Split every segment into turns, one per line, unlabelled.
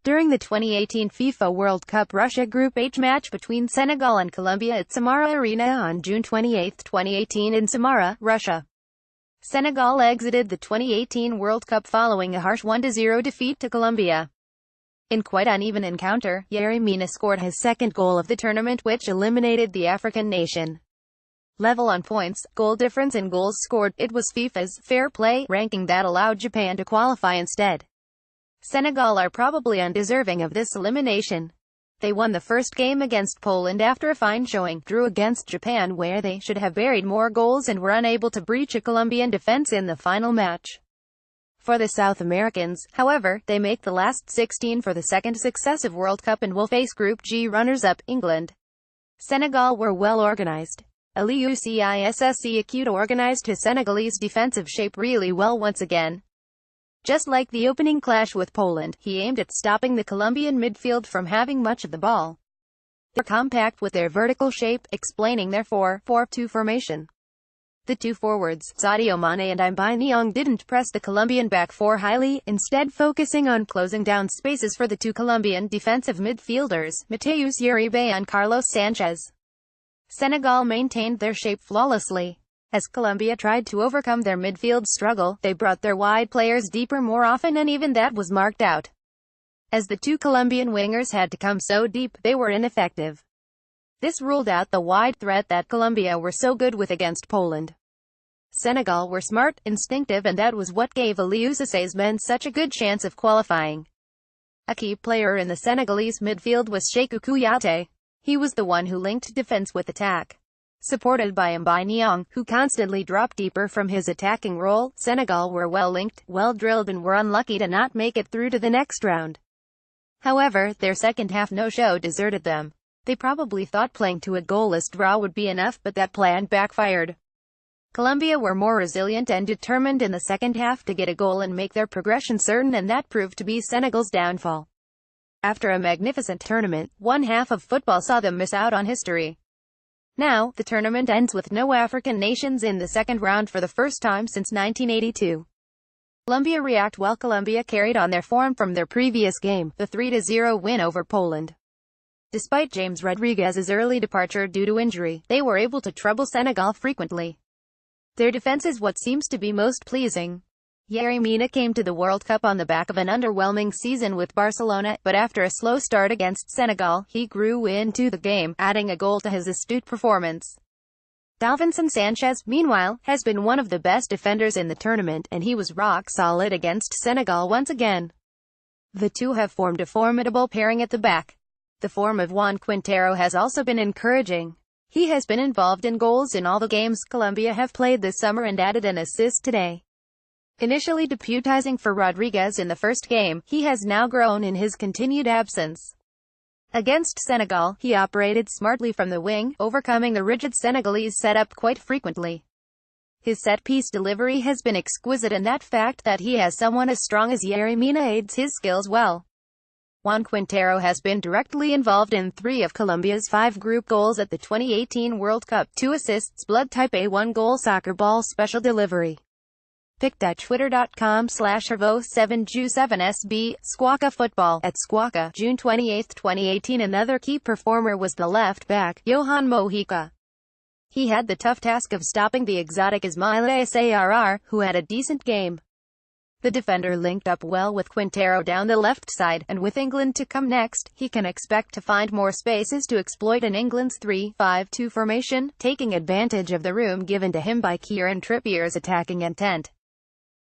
During the 2018 FIFA World Cup Russia Group H match between Senegal and Colombia at Samara Arena on June 28, 2018 in Samara, Russia, Senegal exited the 2018 World Cup following a harsh 1-0 defeat to Colombia. In quite an even encounter, Yerry Mina scored his second goal of the tournament, which eliminated the African nation. Level on points, goal difference and goals scored, it was FIFA's fair play ranking that allowed Japan to qualify instead. Senegal are probably undeserving of this elimination. They won the first game against Poland after a fine showing, drew against Japan where they should have buried more goals, and were unable to breach a Colombian defense in the final match. For the South Americans, however, they make the last 16 for the second successive World Cup and will face Group G runners-up, England. Senegal were well organized. Aliou Cissé acute organized his Senegalese defensive shape really well once again. Just like the opening clash with Poland, he aimed at stopping the Colombian midfield from having much of the ball. They're compact with their vertical shape, explaining their 4-4-2 formation. The two forwards, Sadio Mane and Aubameyang, didn't press the Colombian back four highly, instead focusing on closing down spaces for the two Colombian defensive midfielders, Matheus Uribe and Carlos Sanchez. Senegal maintained their shape flawlessly. As Colombia tried to overcome their midfield struggle, they brought their wide players deeper more often, and even that was marked out. As the two Colombian wingers had to come so deep, they were ineffective. This ruled out the wide threat that Colombia were so good with against Poland. Senegal were smart, instinctive, and that was what gave Aliou Cissé's men such a good chance of qualifying. A key player in the Senegalese midfield was Cheikhou Kouyaté. He was the one who linked defense with attack. Supported by Aubameyang, who constantly dropped deeper from his attacking role, Senegal were well linked, well drilled, and were unlucky to not make it through to the next round. However, their second-half no-show deserted them. They probably thought playing to a goalless draw would be enough, but that plan backfired. Colombia were more resilient and determined in the second half to get a goal and make their progression certain, and that proved to be Senegal's downfall. After a magnificent tournament, one half of football saw them miss out on history. Now, the tournament ends with no African nations in the second round for the first time since 1982. Colombia react well. Colombia carried on their form from their previous game, the 3-0 win over Poland. Despite James Rodriguez's early departure due to injury, they were able to trouble Senegal frequently. Their defense is what seems to be most pleasing. Yerry Mina came to the World Cup on the back of an underwhelming season with Barcelona, but after a slow start against Senegal, he grew into the game, adding a goal to his astute performance. Davinson Sanchez, meanwhile, has been one of the best defenders in the tournament, and he was rock solid against Senegal once again. The two have formed a formidable pairing at the back. The form of Juan Quintero has also been encouraging. He has been involved in goals in all the games Colombia have played this summer and added an assist today. Initially deputizing for Rodriguez in the first game, he has now grown in his continued absence. Against Senegal, he operated smartly from the wing, overcoming the rigid Senegalese setup quite frequently. His set-piece delivery has been exquisite, and that fact that he has someone as strong as Yerry Mina aids his skills well. Juan Quintero has been directly involved in 3 of Colombia's 5 group goals at the 2018 World Cup, 2 assists, blood type A, 1 goal, soccer ball special delivery. Pic.twitter.com/Hervo7Ju7SB, Squawka Football, at Squawka, June 28, 2018. Another key performer was the left-back, Johan Mojica. He had the tough task of stopping the exotic Ismaila Sarr, who had a decent game. The defender linked up well with Quintero down the left side, and with England to come next, he can expect to find more spaces to exploit in England's 3-5-2 formation, taking advantage of the room given to him by Kieran Trippier's attacking intent.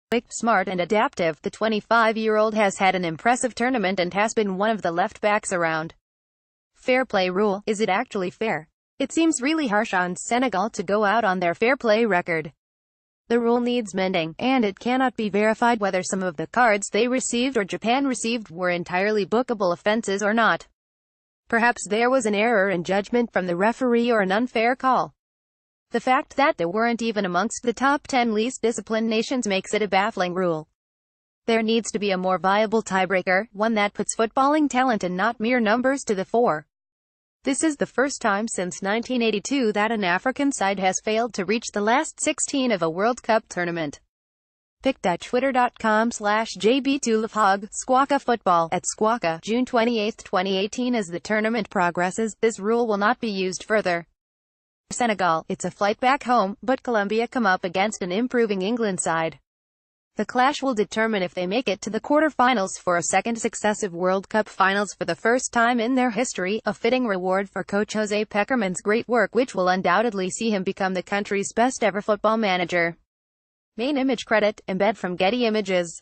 Quick, smart and adaptive, the 25-year-old has had an impressive tournament and has been one of the left-backs around. Fair play rule, is it actually fair? It seems really harsh on Senegal to go out on their fair play record. The rule needs mending, and it cannot be verified whether some of the cards they received or Japan received were entirely bookable offenses or not. Perhaps there was an error in judgment from the referee or an unfair call. The fact that they weren't even amongst the top 10 least disciplined nations makes it a baffling rule. There needs to be a more viable tiebreaker, one that puts footballing talent and not mere numbers to the fore. This is the first time since 1982 that an African side has failed to reach the last 16 of a World Cup tournament. Pic.twitter.com/JB2LaFog, Squawka Football, at Squawka, June 28, 2018. As the tournament progresses, this rule will not be used further. Senegal, it's a flight back home, but Colombia come up against an improving England side. The clash will determine if they make it to the quarter-finals for a second successive World Cup finals for the first time in their history, a fitting reward for coach Jose Pekerman's great work, which will undoubtedly see him become the country's best ever football manager. Main image credit, embed from Getty Images.